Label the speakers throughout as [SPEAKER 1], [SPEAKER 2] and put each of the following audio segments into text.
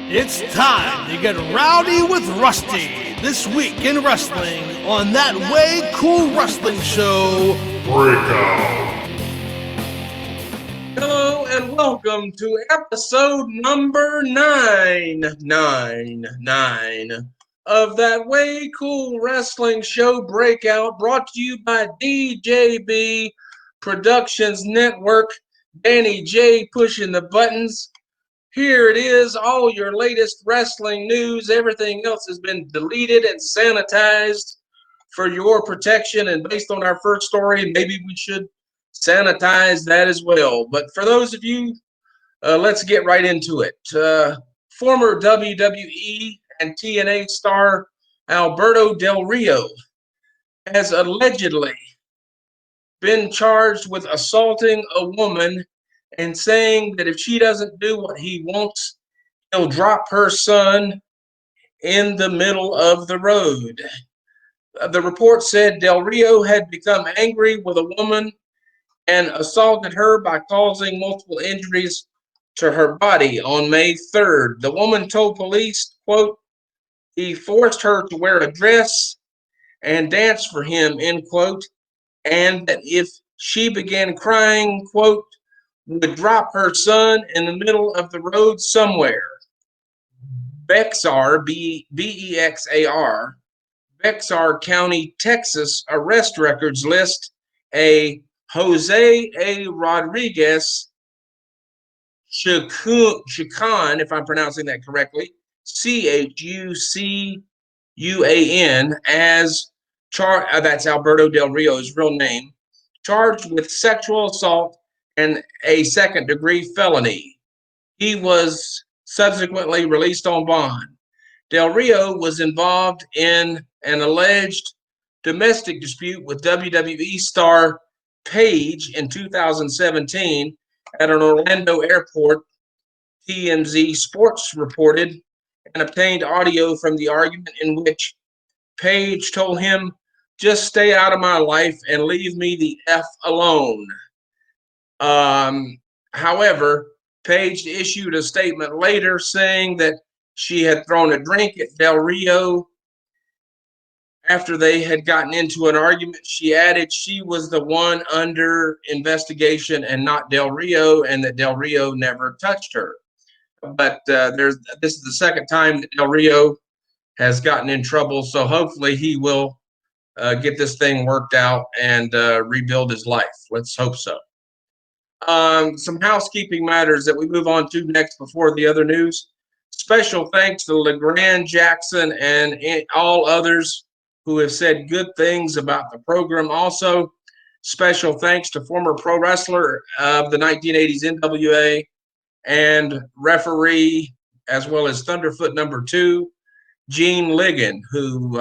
[SPEAKER 1] It's time to get rowdy with Rusty this week in wrestling on That Way Cool Wrestling Show Breakout.
[SPEAKER 2] Hello and welcome to episode number 999 of That Way Cool Wrestling Show Breakout, brought to you by DJB Productions Network. Danny J pushing the buttons. Here it is, all your latest wrestling news. Everything else has been deleted and sanitized for your protection. And based on our first story, maybe we should sanitize that as well. But for those of you, let's get right into it. Former WWE and TNA star Alberto Del Rio has allegedly been charged with assaulting a woman and saying that if she doesn't do what he wants, he'll drop her son in the middle of the road. The report said Del Rio had become angry with a woman and assaulted her by causing multiple injuries to her body on May 3rd. The woman told police, quote, he forced her to wear a dress and dance for him, end quote, and that if she began crying, quote, would drop her son in the middle of the road somewhere. Bexar, B-E-X-A-R, Bexar County, Texas arrest records list a Jose A. Rodriguez Chucan, if I'm pronouncing that correctly, Chucuan, as that's Alberto Del Rio's real name, charged with sexual assault and a second-degree felony. He was subsequently released on bond. Del Rio was involved in an alleged domestic dispute with WWE star Paige in 2017 at an Orlando airport. TMZ Sports reported and obtained audio from the argument in which Paige told him, just stay out of my life and leave me the F alone. However, Paige issued a statement later saying that she had thrown a drink at Del Rio after they had gotten into an argument. She added she was the one under investigation and not Del Rio, and that Del Rio never touched her. But this is the second time that Del Rio has gotten in trouble, so hopefully he will get this thing worked out and rebuild his life. Let's hope so. Some housekeeping matters that we move on to next before the other news. Special thanks to LeGrand Jackson and all others who have said good things about the program. Also, special thanks to former pro wrestler of the 1980s NWA and referee, as well as Thunderfoot number 2, Gene Ligon, who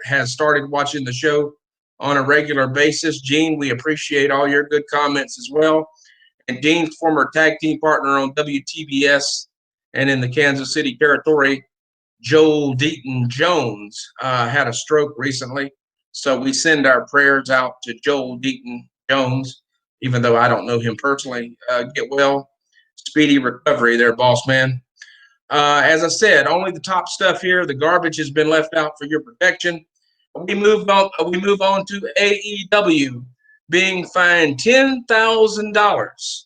[SPEAKER 2] has started watching the show on a regular basis. Gene, we appreciate all your good comments as well. And Dean's former tag team partner on WTBS and in the Kansas City territory, Joel Deaton Jones, had a stroke recently. So we send our prayers out to Joel Deaton Jones, even though I don't know him personally. Get well. Speedy recovery there, boss man. As I said, only the top stuff here. The garbage has been left out for your protection. We move on to AEW being fined $10,000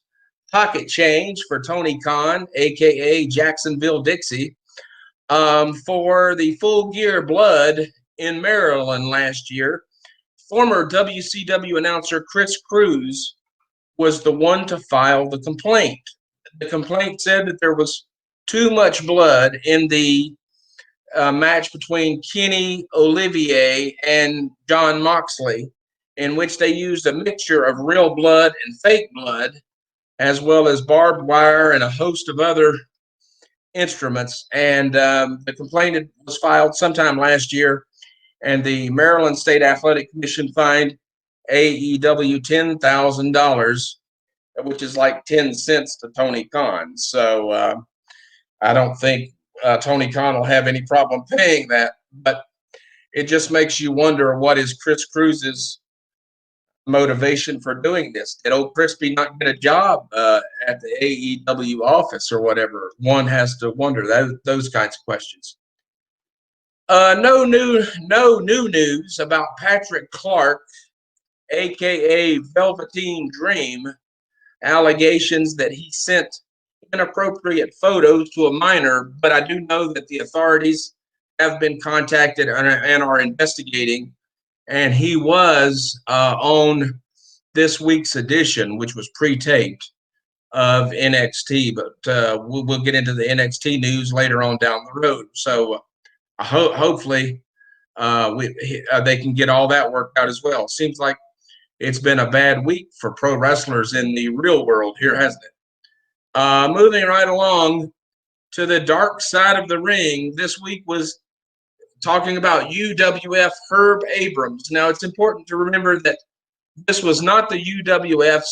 [SPEAKER 2] pocket change for Tony Khan, a.k.a. Jacksonville Dixie, for the Full Gear Blood in Maryland last year. Former WCW announcer Chris Cruz was the one to file the complaint. The complaint said that there was too much blood in the match between Kenny Olivier and John Moxley, in which they used a mixture of real blood and fake blood, as well as barbed wire and a host of other instruments. And the complaint was filed sometime last year, and the Maryland State Athletic Commission fined AEW $10,000, which is like 10 cents to Tony Khan. So I don't think Tony Khan will have any problem paying that, but it just makes you wonder what is Chris Cruz's motivation for doing this. Did old Crispy not get a job at the AEW office or whatever? One has to wonder those kinds of questions. No new news about Patrick Clark, aka Velveteen Dream. Allegations that he sent inappropriate photos to a minor, but I do know that the authorities have been contacted and are investigating. And he was on this week's edition, which was pre-taped, of NXT. But we'll get into the NXT news later on down the road. So hopefully they can get all that worked out as well. Seems like it's been a bad week for pro wrestlers in the real world here, hasn't it? Moving right along to the dark side of the ring, this week was talking about UWF Herb Abrams. Now, it's important to remember that this was not the UWF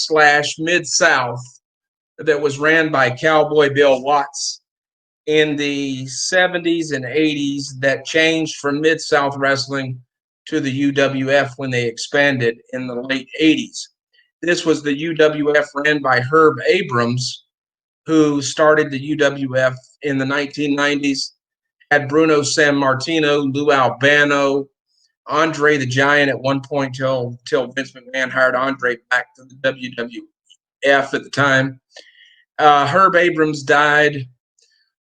[SPEAKER 2] / Mid-South that was ran by Cowboy Bill Watts in the 70s and 80s that changed from Mid-South Wrestling to the UWF when they expanded in the late 80s. This was the UWF ran by Herb Abrams, who started the UWF in the 1990s, had Bruno Sammartino, Lou Albano, Andre the Giant at one point till Vince McMahon hired Andre back to the WWF at the time. Herb Abrams died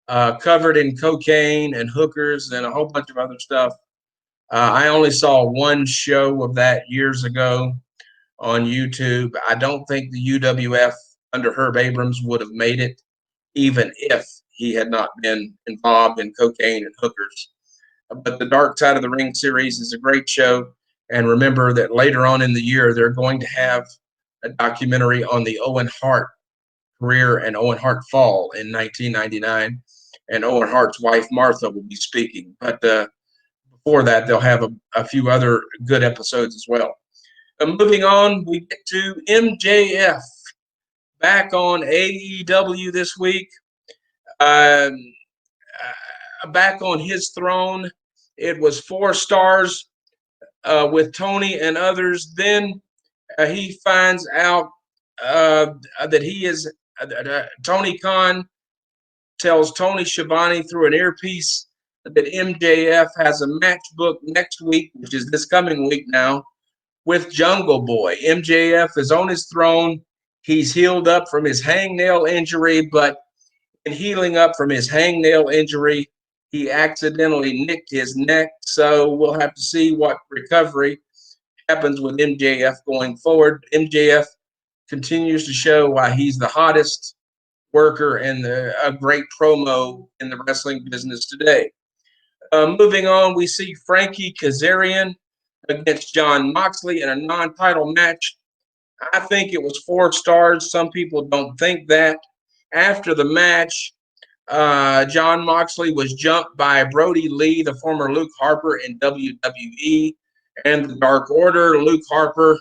[SPEAKER 2] covered in cocaine and hookers and a whole bunch of other stuff. I only saw one show of that years ago on YouTube. I don't think the UWF under Herb Abrams would have made it, even if he had not been involved in cocaine and hookers. But the Dark Side of the Ring series is a great show. And remember that later on in the year, they're going to have a documentary on the Owen Hart career and Owen Hart fall in 1999. And Owen Hart's wife, Martha, will be speaking. But before that, they'll have a few other good episodes as well. Moving on, we get to MJF back on AEW this week. Back on his throne. It was 4 stars with Tony and others. Then he finds out that he is Tony Khan tells Tony Schiavone through an earpiece that MJF has a match book next week, which is this coming week now, with Jungle Boy. MJF is on his throne. He's healed up from his hangnail injury, but in healing up from his hangnail injury, he accidentally nicked his neck. So we'll have to see what recovery happens with MJF going forward. MJF continues to show why he's the hottest worker and a great promo in the wrestling business today. Moving on, we see Frankie Kazarian against Jon Moxley in a non-title match. I think it was 4 stars. Some people don't think that. After the match, Jon Moxley was jumped by Brody Lee, the former Luke Harper in WWE, and the Dark Order. Luke Harper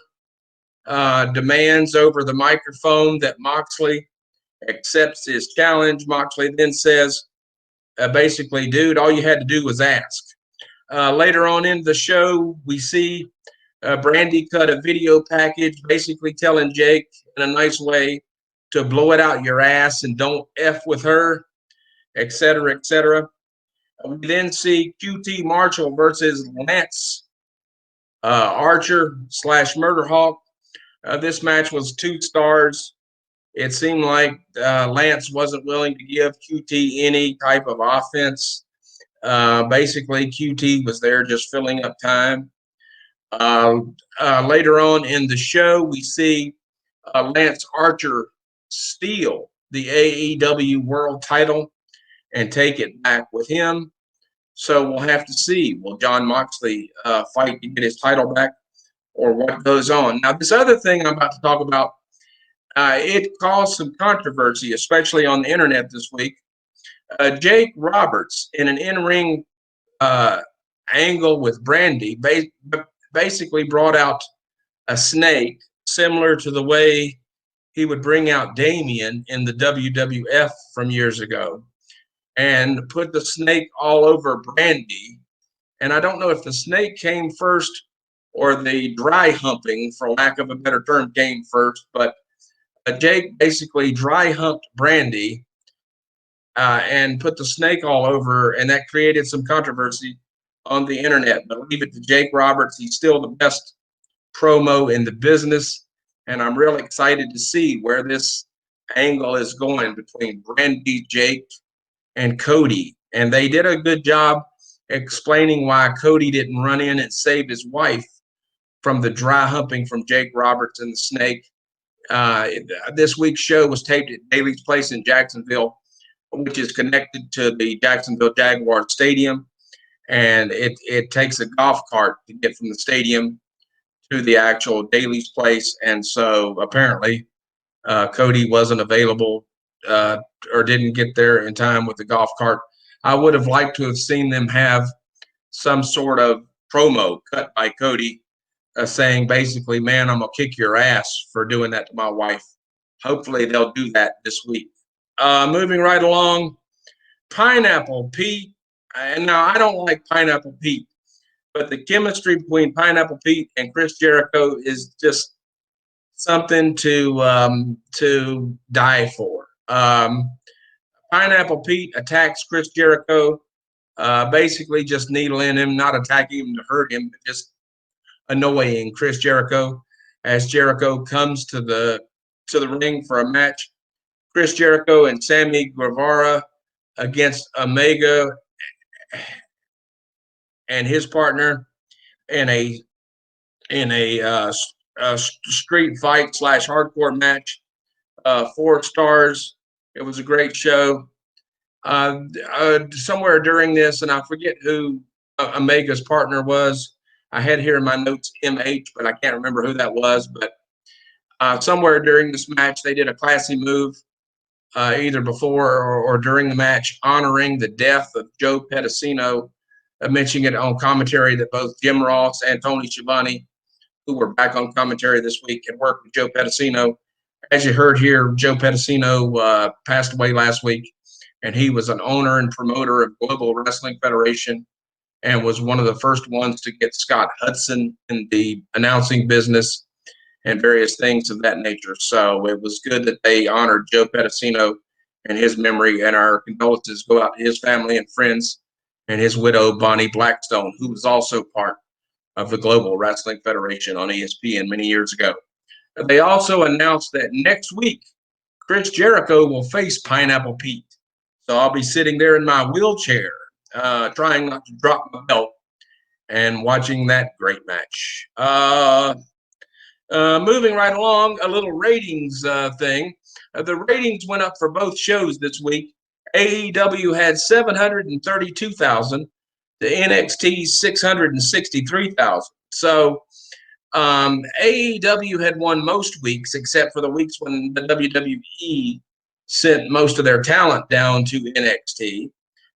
[SPEAKER 2] demands over the microphone that Moxley accepts his challenge. Moxley then says, basically, dude, all you had to do was ask. Later on in the show, we see Brandy cut a video package basically telling Jake in a nice way to blow it out your ass and don't F with her, etc., etc. We then see QT Marshall versus Lance Archer / Murder Hawk. This match was 2 stars. It seemed like Lance wasn't willing to give QT any type of offense. Basically, QT was there just filling up time. Later on in the show, we see Lance Archer steal the AEW World title and take it back with him. So we'll have to see. Will Jon Moxley fight to get his title back, or what goes on? Now, this other thing I'm about to talk about, it caused some controversy, especially on the internet this week. Jake Roberts, in an in-ring angle with Brandy, basically brought out a snake similar to the way he would bring out Damien in the WWF from years ago, and put the snake all over Brandy. And I don't know if the snake came first or the dry humping, for lack of a better term, came first. But Jake basically dry humped Brandy and put the snake all over, and that created some controversy on the internet. But leave it to Jake Roberts. He's still the best promo in the business, and I'm really excited to see where this angle is going between Brandy, Jake, and Cody. And they did a good job explaining why Cody didn't run in and save his wife from the dry humping from Jake Roberts and the snake. This week's show was taped at Daly's Place in Jacksonville, which is connected to the Jacksonville Jaguar Stadium. And it takes a golf cart to get from the stadium to the actual Daly's Place. And so apparently Cody wasn't available or didn't get there in time with the golf cart. I would have liked to have seen them have some sort of promo cut by Cody saying basically, man, I'm going to kick your ass for doing that to my wife. Hopefully they'll do that this week. Moving right along, Pineapple Pete. And now I don't like Pineapple Pete, but the chemistry between Pineapple Pete and Chris Jericho is just something to die for. Pineapple Pete attacks Chris Jericho, basically just needling him, not attacking him to hurt him, but just annoying Chris Jericho as Jericho comes to the ring for a match. Chris Jericho and Sammy Guevara against Omega and his partner in a street fight / hardcore match. 4 stars. It was a great show. Somewhere during this, and I forget who Omega's partner was. I had here in my notes MH, but I can't remember who that was. But somewhere during this match, they did a classy move, either before or during the match, honoring the death of Joe Pedicino, mentioning it on commentary that both Jim Ross and Tony Schiavone, who were back on commentary this week, had worked with Joe Pedicino. As you heard here, Joe Pedicino passed away last week, and he was an owner and promoter of Global Wrestling Federation and was one of the first ones to get Scott Hudson in the announcing business and various things of that nature. So it was good that they honored Joe Pedicino and his memory, and our condolences go out to his family and friends and his widow, Bonnie Blackstone, who was also part of the Global Wrestling Federation on ESPN many years ago. They also announced that next week, Chris Jericho will face Pineapple Pete. So I'll be sitting there in my wheelchair, trying not to drop my belt and watching that great match. Moving right along, a little ratings thing. The ratings went up for both shows this week. AEW had 732,000. The NXT 663,000. So AEW had won most weeks, except for the weeks when the WWE sent most of their talent down to NXT.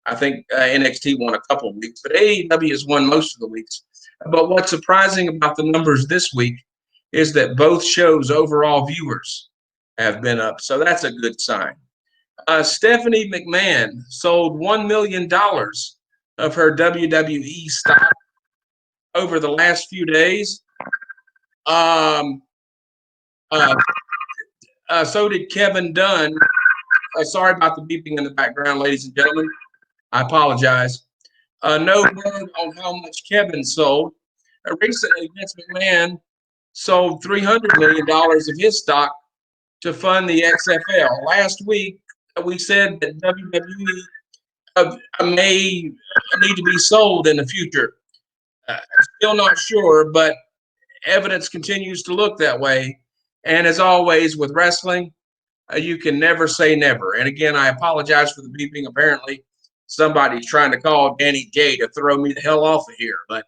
[SPEAKER 2] I think NXT won a couple of weeks, but AEW has won most of the weeks. But what's surprising about the numbers this week is that both shows' overall viewers have been up. So that's a good sign. Stephanie McMahon sold $1 million of her WWE stock over the last few days. So did Kevin Dunn. Sorry about the beeping in the background, ladies and gentlemen. I apologize. No word on how much Kevin sold. Recently, Vince McMahon sold $300 million of his stock to fund the XFL. Last week, we said that WWE may need to be sold in the future. Still not sure, but evidence continues to look that way. And as always with wrestling, you can never say never. And again, I apologize for the beeping. Apparently, somebody's trying to call Danny J to throw me the hell off of here. But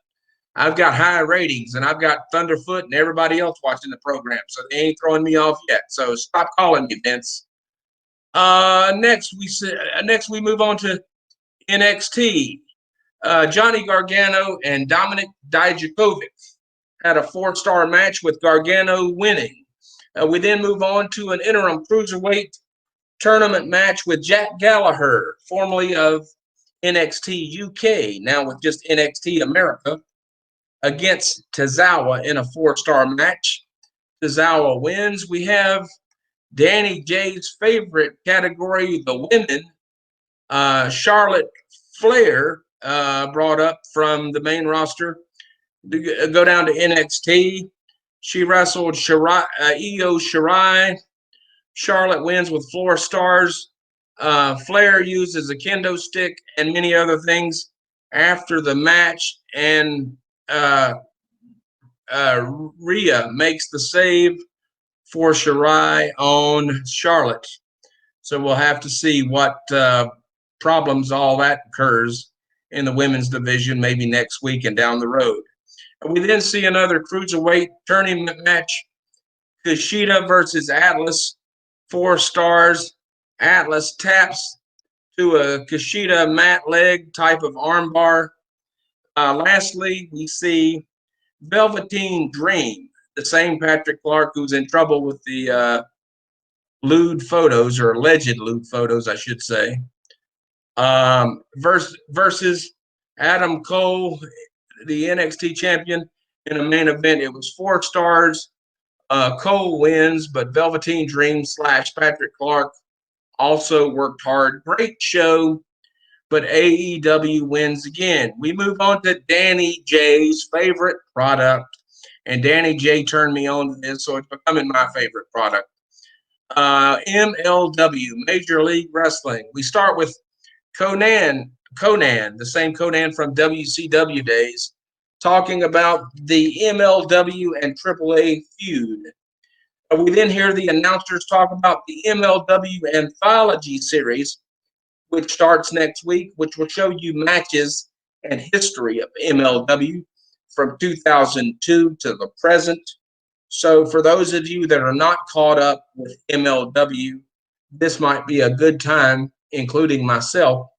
[SPEAKER 2] I've got high ratings, and I've got Thunderfoot and everybody else watching the program, so they ain't throwing me off yet. So stop calling me, Vince. Next we move on to NXT. Johnny Gargano and Dominic Dijakovic had a 4-star match with Gargano winning. We then move on to an interim cruiserweight tournament match with Jack Gallagher, formerly of NXT UK, now with just NXT America, against Tozawa in a 4-star match. Tozawa wins. We have Danny J's favorite category, the women. Charlotte Flair brought up from the main roster to go down to NXT. She wrestled Io Shirai. Charlotte wins with 4 stars. Flair uses a kendo stick and many other things after the match, and Rhea makes the save for Shirai on Charlotte. So we'll have to see what problems all that occurs in the women's division, maybe next week and down the road. And we then see another cruiserweight tournament match, Kushida versus Atlas, 4 stars. Atlas taps to a Kushida mat leg type of armbar. Lastly, we see Velveteen Dream, the same Patrick Clark who's in trouble with the lewd photos, or alleged lewd photos, I should say, versus Adam Cole, the NXT champion, in a main event. It was 4 stars. Cole wins, but Velveteen Dream / Patrick Clark also worked hard. Great show, but AEW wins again. We move on to Danny J's favorite product, and Danny J turned me on to this, so it's becoming my favorite product. MLW, Major League Wrestling. We start with Conan, the same Conan from WCW days, talking about the MLW and AAA feud. We then hear the announcers talk about the MLW Anthology Series, which starts next week, which will show you matches and history of MLW from 2002 to the present. So for those of you that are not caught up with MLW, this might be a good time, including myself,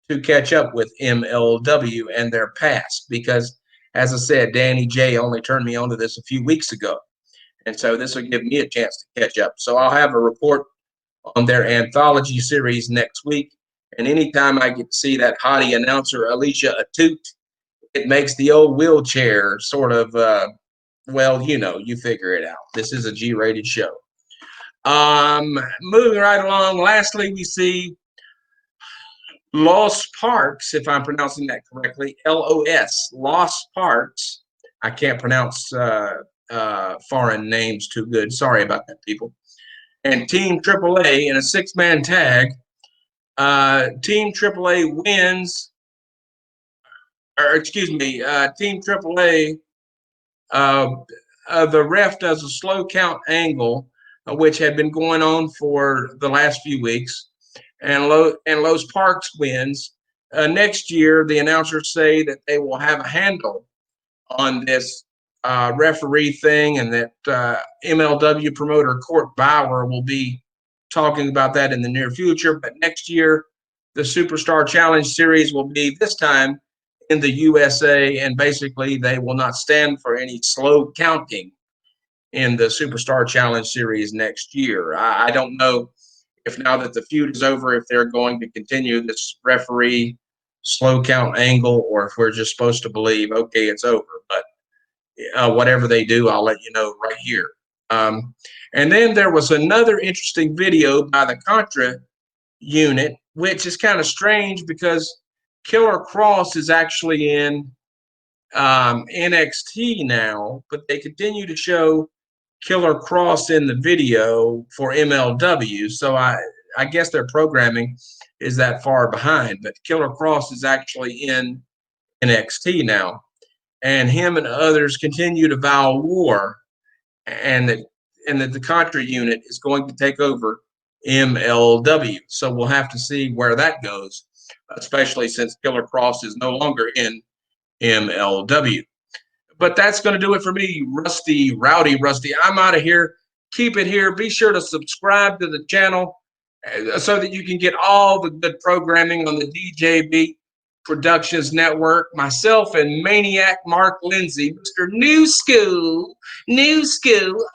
[SPEAKER 2] to catch up with MLW and their past, because, as I said, Danny J only turned me on to this a few weeks ago. And so this will give me a chance to catch up. So I'll have a report on their anthology series next week. And anytime I get to see that hottie announcer, Alicia Atut, it makes the old wheelchair sort of, well, you figure it out. This is a G-rated show. Moving right along, lastly, we see Los Parks, if I'm pronouncing that correctly, LOS, Los Parks. I can't pronounce foreign names too good. Sorry about that, people. And Team AAA in a 6-man tag. Team AAA wins, Team AAA, the ref does a slow count angle, which had been going on for the last few weeks, and Los Parks wins. Next year, the announcers say that they will have a handle on this referee thing, and that MLW promoter Court Bauer will be talking about that in the near future. But next year, the Superstar Challenge Series will be this time in the USA, and basically they will not stand for any slow counting in the Superstar Challenge Series next year. I don't know if, now that the feud is over, if they're going to continue this referee slow count angle, or if we're just supposed to believe, okay, it's over. But whatever they do, I'll let you know right here. And then there was another interesting video by the Contra unit, which is kind of strange because Killer Cross is actually in NXT now, but they continue to show Killer Cross in the video for MLW. So I guess their programming is that far behind, but Killer Cross is actually in NXT now. And him and others continue to vow war, and that the Contra unit is going to take over MLW. So we'll have to see where that goes, especially since Killer Cross is no longer in MLW. But that's going to do it for me, Rowdy Rusty. I'm out of here. Keep it here. Be sure to subscribe to the channel so that you can get all the good programming on the DJB Productions Network. Myself and Maniac Mark Lindsay, Mr. New School.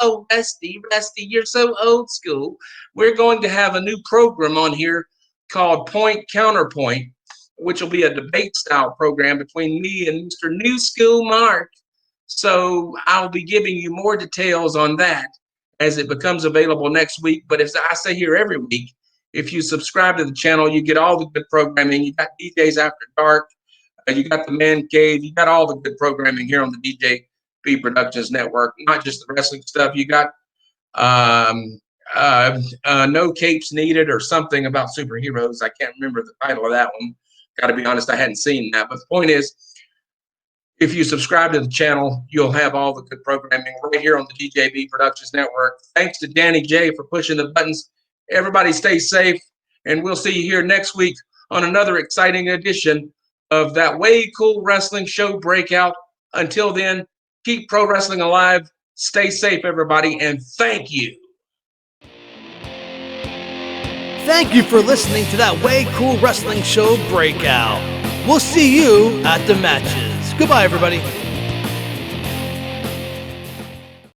[SPEAKER 2] Oh, Rusty, you're so old school. We're going to have a new program on here called Point Counterpoint, which will be a debate style program between me and Mr. New School Mark. So I'll be giving you more details on that as it becomes available next week. But as I say here every week, if you subscribe to the channel, you get all the good programming. You got DJs After Dark, you got the Man Cave, you got all the good programming here on the DJB Productions Network, not just the wrestling stuff. You got No Capes Needed or something about superheroes. I can't remember the title of that one. Got to be honest, I hadn't seen that. But the point is, if you subscribe to the channel, you'll have all the good programming right here on the DJB Productions Network. Thanks to Danny J for pushing the buttons. Everybody stay safe, and we'll see you here next week on another exciting edition of that Way Cool Wrestling Show Breakout. Until then, keep pro wrestling alive. Stay safe, everybody, and thank you.
[SPEAKER 1] Thank you for listening to that Way Cool Wrestling Show Breakout. We'll see you at the matches. Goodbye, everybody.